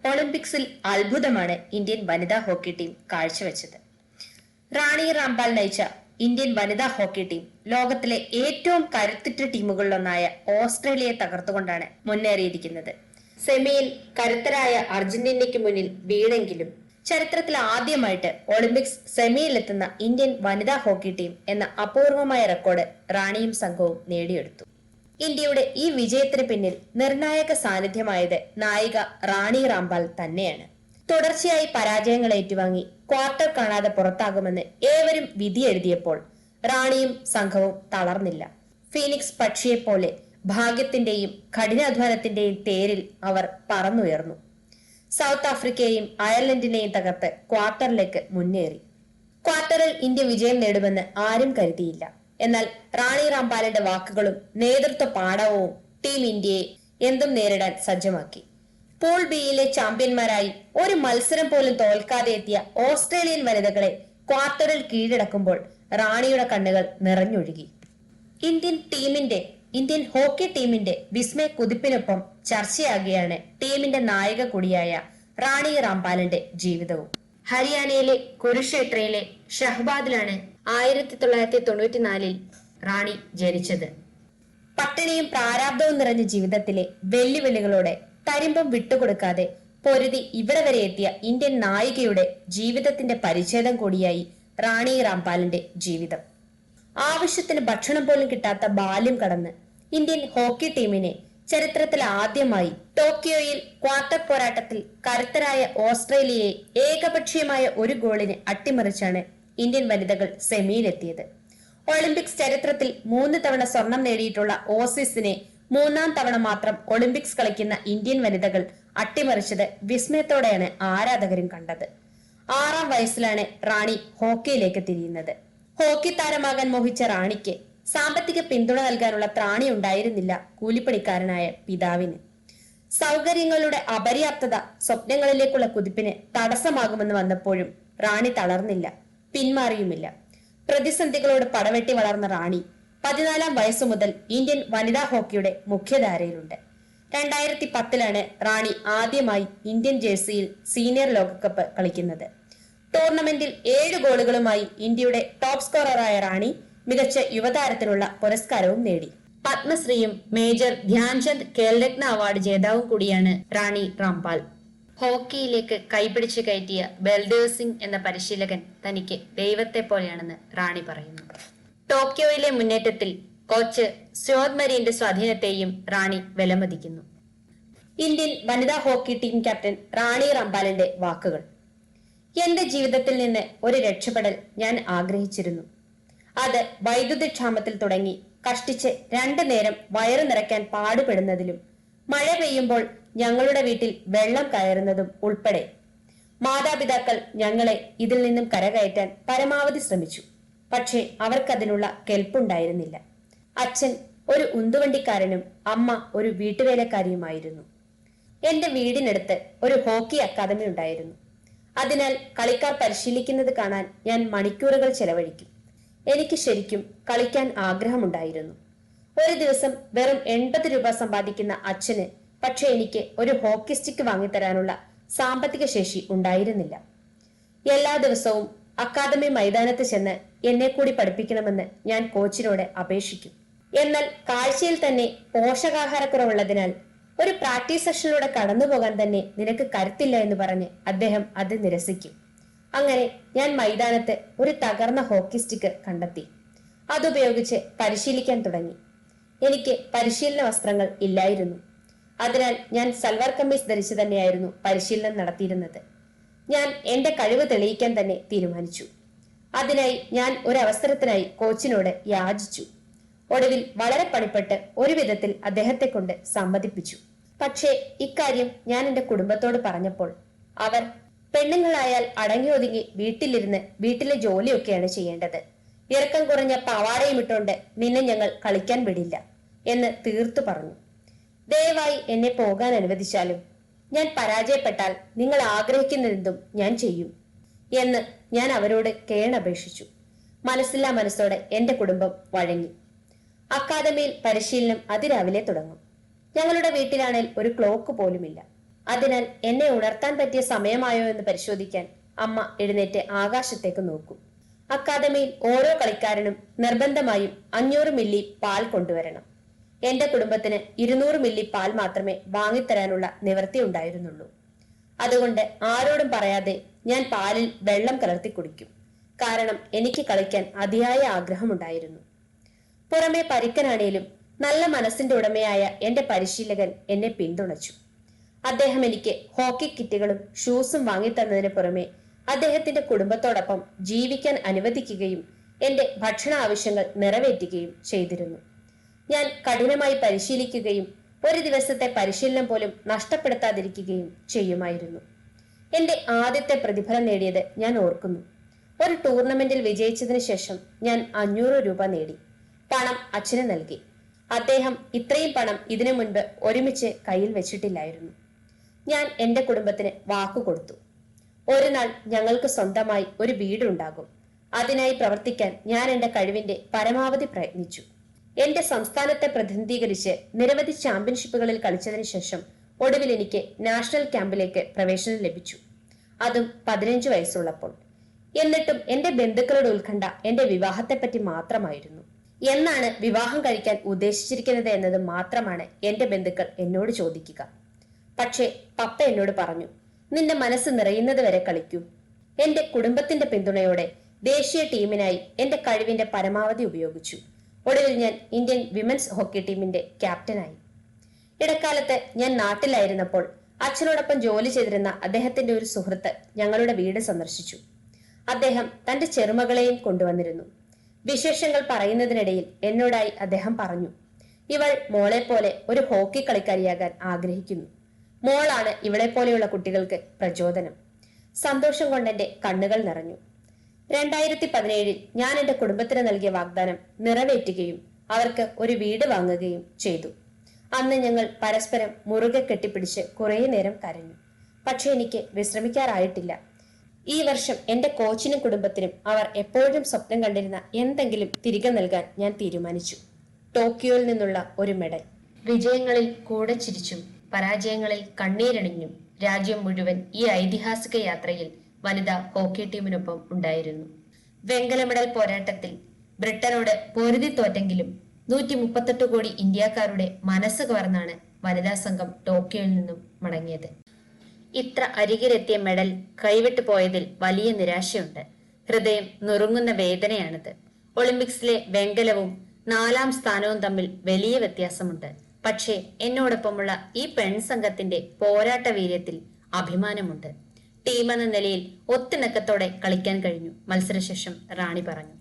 ഒളിമ്പിക്സിൽ അത്ഭുതമാണ് ഇന്ത്യൻ വനിതാ ഹോക്കി ടീം കാഴ്ചവെച്ചത്. റാണി റാംപാൽ നയിച്ച ഇന്ത്യൻ വനിതാ ഹോക്കി ടീം ലോകത്തിലെ ഏറ്റവും കരുത്തുറ്റ ടീമുകളിലൊന്നായ ഓസ്ട്രേലിയയെ തകർത്തുകൊണ്ടാണ് മുന്നേറിയിരിക്കുന്നത്. സെമിയിൽ കരുത്തരായ അർജന്റീനയ്ക്ക് മുന്നിൽ വീണെങ്കിലും ചരിത്രത്തിൽ ആദ്യമായിട്ട് ഒളിമ്പിക്സ് സെമിയിലെത്തുന്ന ഇന്ത്യൻ വനിതാ ഹോക്കി ടീം എന്ന അപൂർവമായ റെക്കോർഡ് റാണിയും സംഘവും നേടിയെടുത്തു. ഇന്ത്യയുടെ ഈ വിജയത്തിന് പിന്നിൽ നിർണായക സാന്നിധ്യമായത് നായിക റാണി റാംപാൽ തന്നെയാണ്. തുടർച്ചയായി പരാജയങ്ങൾ ഏറ്റുവാങ്ങി ക്വാർട്ടർ കാണാതെ പുറത്താകുമെന്ന് ഏവരും വിധിയെഴുതിയപ്പോൾ റാണിയും സംഘവും തളർന്നില്ല. ഫീനിക്സ് പക്ഷിയെപ്പോലെ ഭാഗ്യത്തിന്റെയും കഠിനാധ്വാനത്തിന്റെയും തേരിൽ അവർ പറന്നുയർന്നു. സൗത്ത് ആഫ്രിക്കയെയും അയർലൻഡിനെയും തകർത്ത് ക്വാർട്ടറിലേക്ക് മുന്നേറി. ക്വാർട്ടറിൽ ഇന്ത്യ വിജയം നേടുമെന്ന് ആരും കരുതിയില്ല. എന്നാൽ റാണി റാംപാലിന്റെ വാക്കുകളും നേതൃത്വ പാഠവും ടീം ഇന്ത്യയെ എന്തും നേരിടാൻ സജ്ജമാക്കി. പൂൾ ബിയിലെ ചാമ്പ്യന്മാരായി ഒരു മത്സരം പോലും തോൽക്കാതെ എത്തിയ ഓസ്ട്രേലിയൻ വനിതകളെ ക്വാർട്ടറിൽ കീഴടക്കുമ്പോൾ റാണിയുടെ കണ്ണുകൾ നിറഞ്ഞൊഴുകി. ഇന്ത്യൻ ഹോക്കി ടീമിന്റെ വിസ്മയ കുതിപ്പിനൊപ്പം ചർച്ചയാകുകയാണ് ടീമിന്റെ നായിക കൂടിയായ റാണി റാംപാലിന്റെ ജീവിതവും. ഹരിയാനയിലെ കുരുക്ഷേത്രയിലെ ഷഹബാദിലാണ് 1994 റാണി ജനിച്ചത്. പട്ടിണിയും പ്രാരാബ്ദവും നിറഞ്ഞ ജീവിതത്തിലെ വെല്ലുവിളികളോടെ തരിമ്പം വിട്ടുകൊടുക്കാതെ പൊരുതി ഇവിടെ വരെ എത്തിയ ഇന്ത്യൻ നായികയുടെ ജീവിതത്തിന്റെ പരിച്ഛേദം കൂടിയായി റാണി റാംപാലിന്റെ ജീവിതം. ആവശ്യത്തിന് ഭക്ഷണം പോലും കിട്ടാത്ത ബാല്യം കടന്ന് ഇന്ത്യൻ ഹോക്കി ടീമിനെ ചരിത്രത്തിൽ ആദ്യമായി ടോക്കിയോയിൽ ക്വാർട്ടർ പോരാട്ടത്തിൽ കരുത്തരായ ഓസ്ട്രേലിയയെ ഏകപക്ഷീയമായ ഒരു ഗോളിന് അട്ടിമറിച്ചാണ് ഇന്ത്യൻ വനിതകൾ സെമിയിലെത്തിയത്. ഒളിമ്പിക്സ് ചരിത്രത്തിൽ 3 തവണ സ്വർണം നേടിയിട്ടുള്ള ഓസീസിനെ 3-ാം തവണ മാത്രം ഒളിമ്പിക്സ് കളിക്കുന്ന ഇന്ത്യൻ വനിതകൾ അട്ടിമറിച്ചത് വിസ്മയത്തോടെയാണ് ആരാധകരും കണ്ടത്. 6-ാം വയസ്സിലാണ് റാണി ഹോക്കിയിലേക്ക് തിരിയുന്നത്. ഹോക്കി താരമാകാൻ മോഹിച്ച റാണിക്ക് സാമ്പത്തിക പിന്തുണ നൽകാനുള്ള ത്രാണി ഉണ്ടായിരുന്നില്ല കൂലിപ്പണിക്കാരനായ പിതാവിന്. സൗകര്യങ്ങളുടെ അപര്യാപ്തത സ്വപ്നങ്ങളിലേക്കുള്ള കുതിപ്പിന് തടസ്സമാകുമെന്ന് വന്നപ്പോഴും റാണി തളർന്നില്ല, പിന്മാറിയുമില്ല. പ്രതിസന്ധികളോട് പടവെട്ടി വളർന്ന റാണി 14-ാം വയസ്സു മുതൽ ഇന്ത്യൻ വനിതാ ഹോക്കിയുടെ മുഖ്യധാരയിലുണ്ട്. 2010-ലാണ് റാണി ആദ്യമായി ഇന്ത്യൻ ജേഴ്സിയിൽ സീനിയർ ലോകകപ്പ് കളിക്കുന്നത്. ടൂർണമെന്റിൽ 7 ഗോളുകളുമായി ഇന്ത്യയുടെ ടോപ്പ് സ്കോററായ റാണി മികച്ച യുവതാരത്തിനുള്ള പുരസ്കാരവും നേടി. പത്മശ്രീയും മേജർ ധ്യാൻചന്ദ് ഖേൽരത്ന അവാർഡ് ജേതാവും കൂടിയാണ് റാണി റാംപാൽ. ഹോക്കിയിലേക്ക് കൈപിടിച്ചു കയറ്റിയ ബൽദേവ് സിംഗ് എന്ന പരിശീലകൻ തനിക്ക് ദൈവത്തെ പോലെയാണെന്ന് റാണി പറയുന്നു. ടോക്കിയോയിലെ മുന്നേറ്റത്തിൽ കോച്ച് സ്യോദ് മരീന്റെ സ്വാധീനത്തെയും റാണി വിലമതിക്കുന്നു. ഇന്ത്യൻ വനിതാ ഹോക്കി ടീം ക്യാപ്റ്റൻ റാണി റാംപാലിന്റെ വാക്കുകൾ: എന്റെ ജീവിതത്തിൽ നിന്ന് ഒരു രക്ഷപ്പെടൽ ഞാൻ ആഗ്രഹിച്ചിരുന്നു. അത് വൈദ്യുതി ക്ഷാമത്തിൽ തുടങ്ങി കഷ്ടിച്ച് 2 നേരം വയറു നിറയ്ക്കാൻ പാടുപെടുന്നതിലും മഴ പെയ്യുമ്പോൾ ഞങ്ങളുടെ വീട്ടിൽ വെള്ളം കയറുന്നതും ഉൾപ്പെടെ മാതാപിതാക്കൾ ഞങ്ങളെ ഇതിൽ നിന്നും കരകയറ്റാൻ പരമാവധി ശ്രമിച്ചു. പക്ഷേ അവർക്കതിനുള്ള കെൽപ്പുണ്ടായിരുന്നില്ല. അച്ഛൻ ഒരു ഉന്തുവണ്ടിക്കാരനും അമ്മ ഒരു വീട്ടുവേലക്കാരിയുമായിരുന്നു. എന്റെ വീടിനടുത്ത് ഒരു ഹോക്കി അക്കാദമി ഉണ്ടായിരുന്നു. അതിനാൽ കളിക്കാർ പരിശീലിക്കുന്നത് കാണാൻ ഞാൻ മണിക്കൂറുകൾ ചെലവഴിക്കും. എനിക്ക് ശരിക്കും കളിക്കാൻ ആഗ്രഹമുണ്ടായിരുന്നു. ഒരു ദിവസം വെറും 80 രൂപ സമ്പാദിക്കുന്ന അച്ഛന് പക്ഷെ എനിക്ക് ഒരു ഹോക്കി സ്റ്റിക്ക് വാങ്ങിത്തരാനുള്ള സാമ്പത്തിക ശേഷി ഉണ്ടായിരുന്നില്ല. എല്ലാ ദിവസവും അക്കാദമി മൈതാനത്ത് ചെന്ന് എന്നെ കൂടി പഠിപ്പിക്കണമെന്ന് ഞാൻ കോച്ചിനോട് അപേക്ഷിക്കും. എന്നാൽ കാഴ്ചയിൽ തന്നെ പോഷകാഹാരക്കുറവുള്ളതിനാൽ ഒരു പ്രാക്ടീസ് സെഷനിലൂടെ കടന്നു പോകാൻ തന്നെ നിനക്ക് കരുത്തില്ല എന്ന് പറഞ്ഞ് അദ്ദേഹം അത് നിരസിക്കും. അങ്ങനെ ഞാൻ മൈതാനത്ത് ഒരു തകർന്ന ഹോക്കി സ്റ്റിക്ക് കണ്ടെത്തി. അതുപയോഗിച്ച് പരിശീലിക്കാൻ തുടങ്ങി. എനിക്ക് പരിശീലന വസ്ത്രങ്ങൾ ഇല്ലായിരുന്നു. അതിനാൽ ഞാൻ സൽവാർ കമ്മീസ് ധരിച്ചു തന്നെയായിരുന്നു പരിശീലനം നടത്തിയിരുന്നത്. ഞാൻ എന്റെ കഴിവ് തെളിയിക്കാൻ തന്നെ തീരുമാനിച്ചു. അതിനായി ഞാൻ ഒരു അവസരത്തിനായി കോച്ചിനോട് യാചിച്ചു. ഒടുവിൽ വളരെ പണിപ്പെട്ട് ഒരു വിധത്തിൽ അദ്ദേഹത്തെ കൊണ്ട് സമ്മതിപ്പിച്ചു. പക്ഷേ ഇക്കാര്യം ഞാൻ എന്റെ കുടുംബത്തോട് പറഞ്ഞപ്പോൾ അവർ, പെണ്ണുങ്ങളായാൽ അടങ്ങി ഒതുങ്ങി വീട്ടിലിരുന്ന് വീട്ടിലെ ജോലിയൊക്കെയാണ് ചെയ്യേണ്ടത്. ഇറക്കം കുറഞ്ഞ പാവാടയും ഇട്ടുകൊണ്ട് നിന്നെ ഞങ്ങൾ കളിക്കാൻ വിടില്ല എന്ന് തീർത്തു പറഞ്ഞു. ദയവായി എന്നെ പോകാൻ അനുവദിച്ചാലും ഞാൻ പരാജയപ്പെട്ടാൽ നിങ്ങൾ ആഗ്രഹിക്കുന്നതെന്തും ഞാൻ ചെയ്യും എന്ന് ഞാൻ അവരോട് കേണപേക്ഷിച്ചു. മനസ്സില്ലാ മനസ്സോടെ എന്റെ കുടുംബം വഴങ്ങി. അക്കാദമിയിൽ പരിശീലനം അതിരാവിലെ തുടങ്ങും. ഞങ്ങളുടെ വീട്ടിലാണെങ്കിൽ ഒരു ക്ലോക്ക് പോലുമില്ല. അതിനാൽ എന്നെ ഉണർത്താൻ പറ്റിയ സമയമായോ എന്ന് പരിശോധിക്കാൻ അമ്മ എഴുന്നേറ്റ് ആകാശത്തേക്ക് നോക്കും. അക്കാദമിയിൽ ഓരോ കളിക്കാരനും നിർബന്ധമായും 500 മില്ലി പാൽ കൊണ്ടുവരണം. എന്റെ കുടുംബത്തിന് 200 മില്ലി പാൽ മാത്രമേ വാങ്ങിത്തരാനുള്ള നിവൃത്തി ഉണ്ടായിരുന്നുള്ളൂ. അതുകൊണ്ട് ആരോടും പറയാതെ ഞാൻ പാലിൽ വെള്ളം കലർത്തി കുടിക്കും. കാരണം എനിക്ക് കളിക്കാൻ അതിയായ ആഗ്രഹമുണ്ടായിരുന്നു. പുറമെ പരിക്കനാണേലും നല്ല മനസ്സിന്റെ ഉടമയായ എന്റെ പരിശീലകൻ എന്നെ പിന്തുണച്ചു. അദ്ദേഹം എനിക്ക് ഹോക്കി കിറ്റുകളും ഷൂസും വാങ്ങിത്തന്നതിന് പുറമെ അദ്ദേഹത്തിന്റെ കുടുംബത്തോടൊപ്പം ജീവിക്കാൻ അനുവദിക്കുകയും എന്റെ ഭക്ഷണ ആവശ്യങ്ങൾ നിറവേറ്റുകയും ചെയ്തിരുന്നു. ഞാൻ കഠിനമായി പരിശീലിക്കുകയും ഒരു ദിവസത്തെ പരിശീലനം പോലും നഷ്ടപ്പെടുത്താതിരിക്കുകയും ചെയ്യുമായിരുന്നു. എന്റെ ആദ്യത്തെ പ്രതിഫലം നേടിയത് ഞാൻ ഓർക്കുന്നു. ഒരു ടൂർണമെന്റിൽ വിജയിച്ചതിന് ശേഷം ഞാൻ 500 രൂപ നേടി. പണം അച്ഛന് നൽകി. അദ്ദേഹം ഇത്രയും പണം ഇതിനു മുൻപ് ഒരുമിച്ച് കയ്യിൽ വെച്ചിട്ടില്ലായിരുന്നു. ഞാൻ എന്റെ കുടുംബത്തിന് വാക്കുകൊടുത്തു. ഒരു നാൾ ഞങ്ങൾക്ക് സ്വന്തമായി ഒരു വീടുണ്ടാകും. അതിനായി പ്രവർത്തിക്കാൻ ഞാൻ എന്റെ കഴിവിന്റെ പരമാവധി പ്രയത്നിച്ചു. എന്റെ സംസ്ഥാനത്തെ പ്രതിനിധീകരിച്ച് നിരവധി ചാമ്പ്യൻഷിപ്പുകളിൽ കളിച്ചതിനു ശേഷം ഒടുവിൽ എനിക്ക് നാഷണൽ ക്യാമ്പിലേക്ക് പ്രവേശനം ലഭിച്ചു. അതും 15 വയസ്സുള്ളപ്പോൾ. എന്നിട്ടും എന്റെ ബന്ധുക്കളുടെ ഉത്കണ്ഠ എന്റെ വിവാഹത്തെപ്പറ്റി മാത്രമായിരുന്നു. എന്നാണ് വിവാഹം കഴിക്കാൻ ഉദ്ദേശിച്ചിരിക്കുന്നത് എന്നത് മാത്രമാണ് എന്റെ ബന്ധുക്കൾ എന്നോട് ചോദിക്കുക. പക്ഷേ പപ്പ എന്നോട് പറഞ്ഞു, നിന്റെ മനസ്സ് നിറയുന്നത് വരെ കളിക്കൂ. എന്റെ കുടുംബത്തിന്റെ പിന്തുണയോടെ ദേശീയ ടീമിനായി എന്റെ കഴിവിന്റെ പരമാവധി ഉപയോഗിച്ചു. ഒടുവിൽ ഞാൻ ഇന്ത്യൻ വിമൻസ് ഹോക്കി ടീമിന്റെ ക്യാപ്റ്റനായി. ഇടക്കാലത്ത് ഞാൻ നാട്ടിലായിരുന്നപ്പോൾ അച്ഛനോടൊപ്പം ജോലി ചെയ്തിരുന്ന അദ്ദേഹത്തിന്റെ ഒരു സുഹൃത്ത് ഞങ്ങളുടെ വീട് സന്ദർശിച്ചു. അദ്ദേഹം തന്റെ ചെറുമകളെയും കൊണ്ടുവന്നിരുന്നു. വിശേഷങ്ങൾ പറയുന്നതിനിടയിൽ എന്നോടായി അദ്ദേഹം പറഞ്ഞു, ഇവൾ മോളെ പോലെ ഒരു ഹോക്കി കളിക്കാരിയാകാൻ ആഗ്രഹിക്കുന്നു. മോളാണ് ഇവളെ പോലെയുള്ള കുട്ടികൾക്ക് പ്രചോദനം. സന്തോഷം കൊണ്ട് എന്റെ കണ്ണുകൾ നിറഞ്ഞു. 2017 ഞാൻ എന്റെ കുടുംബത്തിന് നൽകിയ വാഗ്ദാനം നിറവേറ്റുകയും അവർക്ക് ഒരു വീട് വാങ്ങുകയും ചെയ്തു. അന്ന് ഞങ്ങൾ പരസ്പരം മുറുകെ കെട്ടിപ്പിടിച്ച് കുറെ നേരം കരഞ്ഞു. പക്ഷെ എനിക്ക് വിശ്രമിക്കാറായിട്ടില്ല. ഈ വർഷം എന്റെ കോച്ചിനും കുടുംബത്തിനും അവർ എപ്പോഴും സ്വപ്നം കണ്ടിരുന്ന എന്തെങ്കിലും തിരികെ നൽകാൻ ഞാൻ തീരുമാനിച്ചു. ടോക്കിയോയിൽ നിന്നുള്ള ഒരു മെഡൽ. വിജയങ്ങളിൽ കൂടെ ചിരിച്ചും പരാജയങ്ങളിൽ കണ്ണീരണിഞ്ഞും രാജ്യം മുഴുവൻ ഈ ഐതിഹാസിക യാത്രയിൽ വനിതാ ഹോക്കി ടീമിനൊപ്പം ഉണ്ടായിരുന്നു. വെങ്കല മെഡൽ പോരാട്ടത്തിൽ ബ്രിട്ടനോട് പൊരുതി തോറ്റെങ്കിലും 138 കോടി ഇന്ത്യക്കാരുടെ മനസ്സ് കവർന്നാണ് വനിതാ സംഘം ടോക്കിയോയിൽ നിന്നും മടങ്ങിയത്. ഇത്ര അരികിലെത്തിയ മെഡൽ കൈവിട്ടു പോയതിൽ വലിയ നിരാശയുണ്ട്. ഹൃദയം നുറുങ്ങുന്ന വേദനയാണിത്. ഒളിമ്പിക്സിലെ വെങ്കലവും 4ാം സ്ഥാനവും തമ്മിൽ വലിയ വ്യത്യാസമുണ്ട്. പക്ഷേ എന്നോടൊപ്പമുള്ള ഈ പെൺസംഘത്തിന്റെ പോരാട്ട വീര്യത്തിൽ അഭിമാനമുണ്ട്. ടീം എന്ന നിലയിൽ ഒത്തിണക്കത്തോടെ കളിക്കാൻ കഴിഞ്ഞു, മത്സരശേഷം റാണി പറഞ്ഞു.